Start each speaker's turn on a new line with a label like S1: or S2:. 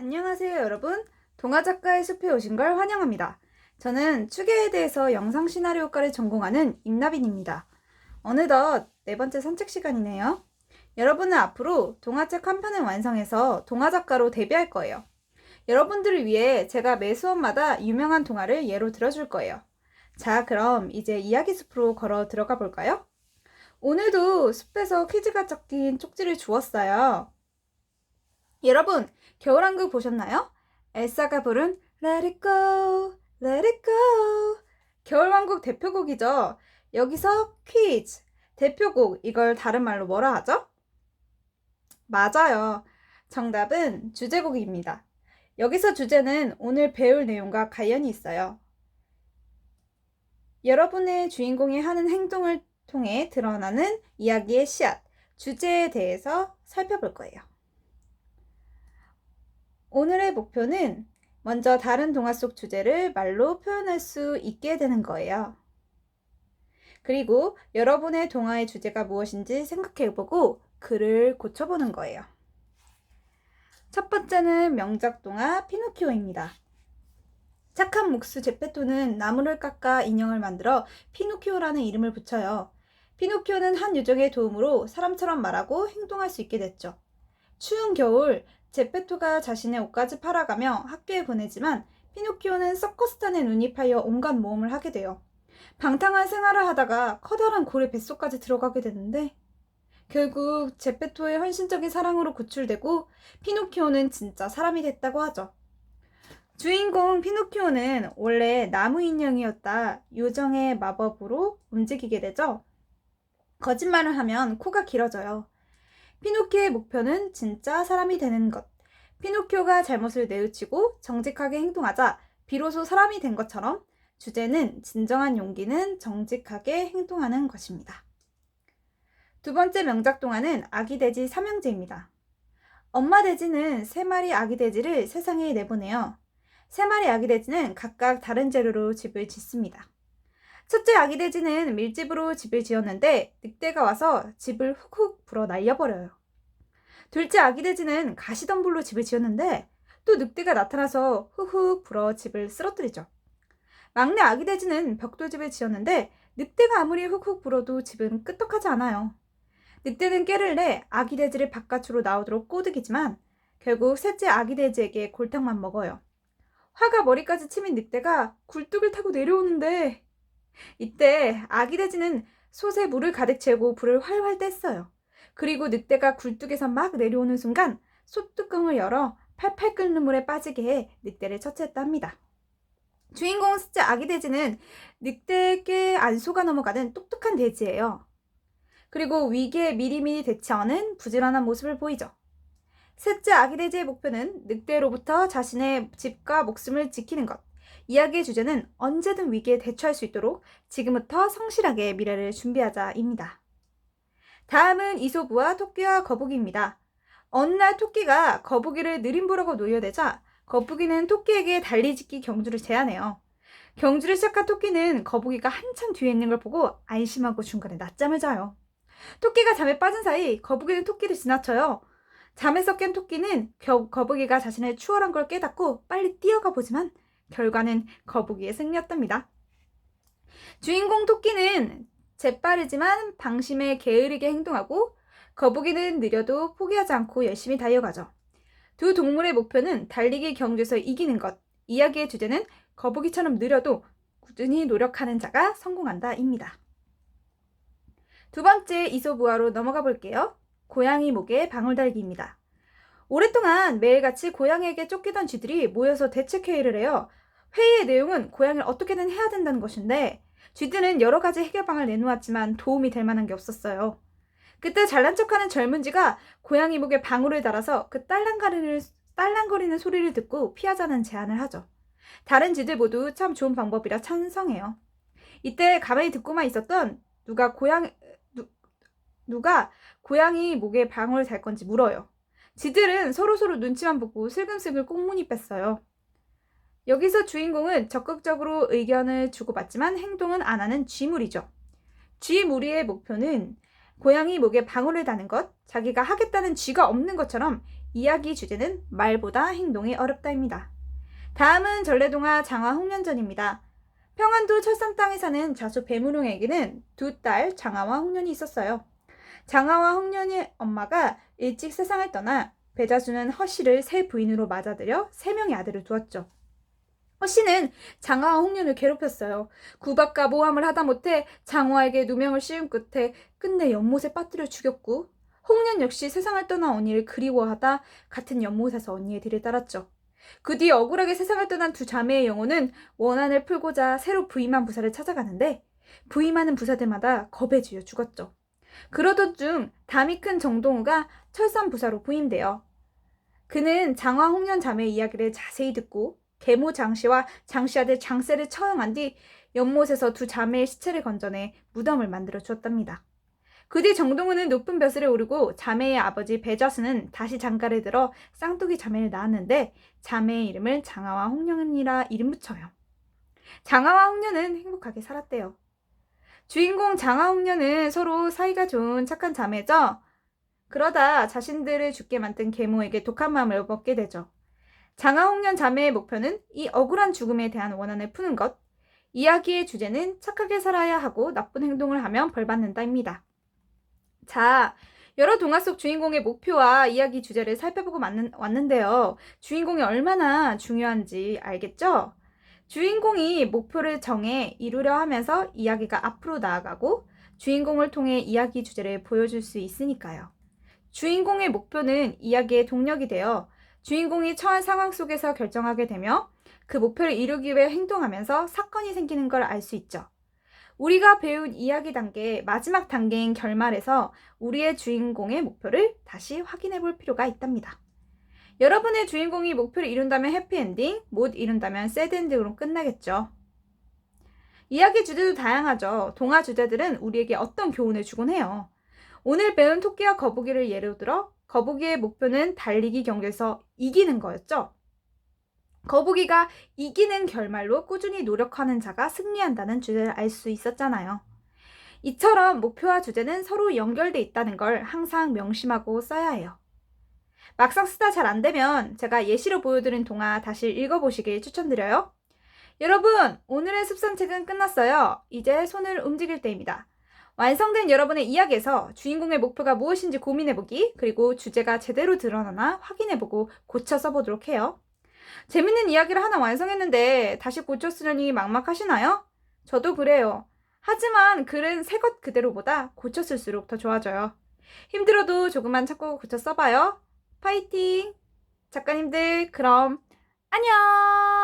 S1: 안녕하세요 여러분. 동화작가의 숲에 오신 걸 환영합니다. 저는 추계에 대해서 영상 시나리오과를 전공하는 임나빈입니다. 어느덧 네 번째 산책 시간이네요. 여러분은 앞으로 동화책 한 편을 완성해서 동화작가로 데뷔할 거예요. 여러분들을 위해 제가 매 수업마다 유명한 동화를 예로 들어줄 거예요. 자, 그럼 이제 이야기 숲으로 걸어 들어가 볼까요? 오늘도 숲에서 퀴즈가 적힌 쪽지를 주웠어요. 여러분, 겨울왕국 보셨나요? 엘사가 부른 Let it go, let it go. 겨울왕국 대표곡이죠. 여기서 퀴즈, 대표곡, 이걸 다른 말로 뭐라 하죠? 맞아요. 정답은 주제곡입니다. 여기서 주제는 오늘 배울 내용과 관련이 있어요. 여러분의 주인공이 하는 행동을 통해 드러나는 이야기의 씨앗, 주제에 대해서 살펴볼 거예요. 오늘의 목표는 먼저 다른 동화 속 주제를 말로 표현할 수 있게 되는 거예요. 그리고 여러분의 동화의 주제가 무엇인지 생각해보고 글을 고쳐보는 거예요. 첫 번째는 명작 동화 피노키오입니다. 착한 목수 제페토는 나무를 깎아 인형을 만들어 피노키오라는 이름을 붙여요. 피노키오는 한 요정의 도움으로 사람처럼 말하고 행동할 수 있게 됐죠. 추운 겨울, 제페토가 자신의 옷까지 팔아가며 학교에 보내지만 피노키오는 서커스단에 눈이 파여 온갖 모험을 하게 돼요. 방탕한 생활을 하다가 커다란 고래 뱃속까지 들어가게 되는데 결국 제페토의 헌신적인 사랑으로 구출되고 피노키오는 진짜 사람이 됐다고 하죠. 주인공 피노키오는 원래 나무 인형이었다 요정의 마법으로 움직이게 되죠. 거짓말을 하면 코가 길어져요. 피노키오의 목표는 진짜 사람이 되는 것. 피노키오가 잘못을 뉘우치고 정직하게 행동하자 비로소 사람이 된 것처럼 주제는 진정한 용기는 정직하게 행동하는 것입니다. 두 번째 명작 동화는 아기 돼지 삼형제입니다. 엄마 돼지는 3마리 아기 돼지를 세상에 내보내요. 3마리 아기 돼지는 각각 다른 재료로 집을 짓습니다. 첫째 아기 돼지는 밀집으로 집을 지었는데 늑대가 와서 집을 훅훅 불어 날려버려요. 둘째 아기 돼지는 가시덤불로 집을 지었는데 또 늑대가 나타나서 훅훅 불어 집을 쓰러뜨리죠. 막내 아기 돼지는 벽돌집을 지었는데 늑대가 아무리 훅훅 불어도 집은 끄떡하지 않아요. 늑대는 꾀를 내 아기 돼지를 바깥으로 나오도록 꼬드기지만 결국 셋째 아기 돼지에게 골탕만 먹어요. 화가 머리까지 치민 늑대가 굴뚝을 타고 내려오는데 이때 아기 돼지는 솥에 물을 가득 채우고 불을 활활 뗐어요. 그리고 늑대가 굴뚝에서 막 내려오는 순간 솥뚜껑을 열어 팔팔 끓는 물에 빠지게 해 늑대를 처치했다 합니다. 주인공 셋째 아기 돼지는 늑대에게 안 속아 넘어가는 똑똑한 돼지예요. 그리고 위기에 미리미리 대처하는 부지런한 모습을 보이죠. 셋째 아기 돼지의 목표는 늑대로부터 자신의 집과 목숨을 지키는 것. 이야기의 주제는 언제든 위기에 대처할 수 있도록 지금부터 성실하게 미래를 준비하자입니다. 다음은 이소부와 토끼와 거북이입니다. 어느 날 토끼가 거북이를 느림보라고 노려대자 거북이는 토끼에게 달리짓기 경주를 제안해요. 경주를 시작한 토끼는 거북이가 한참 뒤에 있는 걸 보고 안심하고 중간에 낮잠을 자요. 토끼가 잠에 빠진 사이 거북이는 토끼를 지나쳐요. 잠에서 깬 토끼는 거북이가 자신의 추월한 걸 깨닫고 빨리 뛰어가 보지만 결과는 거북이의 승리였답니다. 주인공 토끼는 재빠르지만 방심에 게으르게 행동하고 거북이는 느려도 포기하지 않고 열심히 달려가죠. 두 동물의 목표는 달리기 경주에서 이기는 것. 이야기의 주제는 거북이처럼 느려도 꾸준히 노력하는 자가 성공한다입니다. 두 번째 이소부화로 넘어가 볼게요. 고양이 목에 방울달기입니다. 오랫동안 매일같이 고양이에게 쫓기던 쥐들이 모여서 대책회의를 해요. 회의의 내용은 고양이를 어떻게든 해야 된다는 것인데 쥐들은 여러 가지 해결방을 내놓았지만 도움이 될 만한 게 없었어요. 그때 잘난 척하는 젊은 쥐가 고양이 목에 방울을 달아서 그 딸랑거리는 소리를 듣고 피하자는 제안을 하죠. 다른 쥐들 모두 참 좋은 방법이라 찬성해요. 이때 가만히 듣고만 있었던 누가 고양이 목에 방울을 달 건지 물어요. 쥐들은 서로서로 눈치만 보고 슬금슬금 꽁무니 뺐어요. 여기서 주인공은 적극적으로 의견을 주고받지만 행동은 안 하는 쥐무리죠. 쥐무리의 목표는 고양이 목에 방울을 다는 것, 자기가 하겠다는 쥐가 없는 것처럼 이야기 주제는 말보다 행동이 어렵다입니다. 다음은 전래동화 장화홍련전입니다. 평안도 철산 땅에 사는 자수 배무룡에게는 두 딸 장화와 홍련이 있었어요. 장화와 홍련의 엄마가 일찍 세상을 떠나 배자수는 허씨를 새 부인으로 맞아들여 3명의 아들을 두었죠. 허씨는 장화와 홍련을 괴롭혔어요. 구박과 모함을 하다 못해 장화에게 누명을 씌운 끝에 끝내 연못에 빠뜨려 죽였고, 홍련 역시 세상을 떠난 언니를 그리워하다 같은 연못에서 언니의 뒤를 따랐죠. 그 뒤 억울하게 세상을 떠난 두 자매의 영혼은 원한을 풀고자 새로 부임한 부사를 찾아가는데, 부임하는 부사들마다 겁에 질려 죽었죠. 그러던 중 담이 큰 정동우가 철산부사로 부임되어 그는 장화 홍련 자매의 이야기를 자세히 듣고 계모 장씨와 장씨 아들 장세를 처형한 뒤 연못에서 두 자매의 시체를 건져내 무덤을 만들어 주었답니다. 그 뒤 정동우는 높은 벼슬에 오르고 자매의 아버지 배자수는 다시 장가를 들어 쌍둥이 자매를 낳았는데 자매의 이름을 장화와 홍련이라 이름 붙여요. 장화와 홍련은 행복하게 살았대요. 주인공 장화 홍련은 서로 사이가 좋은 착한 자매죠. 그러다 자신들을 죽게 만든 계모에게 독한 마음을 먹게 되죠. 장화 홍련 자매의 목표는 이 억울한 죽음에 대한 원한을 푸는 것. 이야기의 주제는 착하게 살아야 하고 나쁜 행동을 하면 벌받는다입니다. 자, 여러 동화 속 주인공의 목표와 이야기 주제를 살펴보고 왔는데요. 주인공이 얼마나 중요한지 알겠죠? 주인공이 목표를 정해 이루려 하면서 이야기가 앞으로 나아가고 주인공을 통해 이야기 주제를 보여줄 수 있으니까요. 주인공의 목표는 이야기의 동력이 되어 주인공이 처한 상황 속에서 결정하게 되며 그 목표를 이루기 위해 행동하면서 사건이 생기는 걸 알 수 있죠. 우리가 배운 이야기 단계 마지막 단계인 결말에서 우리의 주인공의 목표를 다시 확인해 볼 필요가 있답니다. 여러분의 주인공이 목표를 이룬다면 해피엔딩, 못 이룬다면 새드엔딩으로 끝나겠죠. 이야기 주제도 다양하죠. 동화 주제들은 우리에게 어떤 교훈을 주곤 해요. 오늘 배운 토끼와 거북이를 예로 들어 거북이의 목표는 달리기 경기에서 이기는 거였죠. 거북이가 이기는 결말로 꾸준히 노력하는 자가 승리한다는 주제를 알 수 있었잖아요. 이처럼 목표와 주제는 서로 연결돼 있다는 걸 항상 명심하고 써야 해요. 막상 쓰다 잘 안되면 제가 예시로 보여드린 동화 다시 읽어보시길 추천드려요. 여러분, 오늘의 습선책은 끝났어요. 이제 손을 움직일 때입니다. 완성된 여러분의 이야기에서 주인공의 목표가 무엇인지 고민해보기, 그리고 주제가 제대로 드러나나 확인해보고 고쳐 써보도록 해요. 재밌는 이야기를 하나 완성했는데 다시 고쳐 쓰려니 막막하시나요? 저도 그래요. 하지만 글은 새 것 그대로보다 고쳐 쓸수록 더 좋아져요. 힘들어도 조금만 참고 고쳐 써봐요. 파이팅! 작가님들, 그럼 안녕!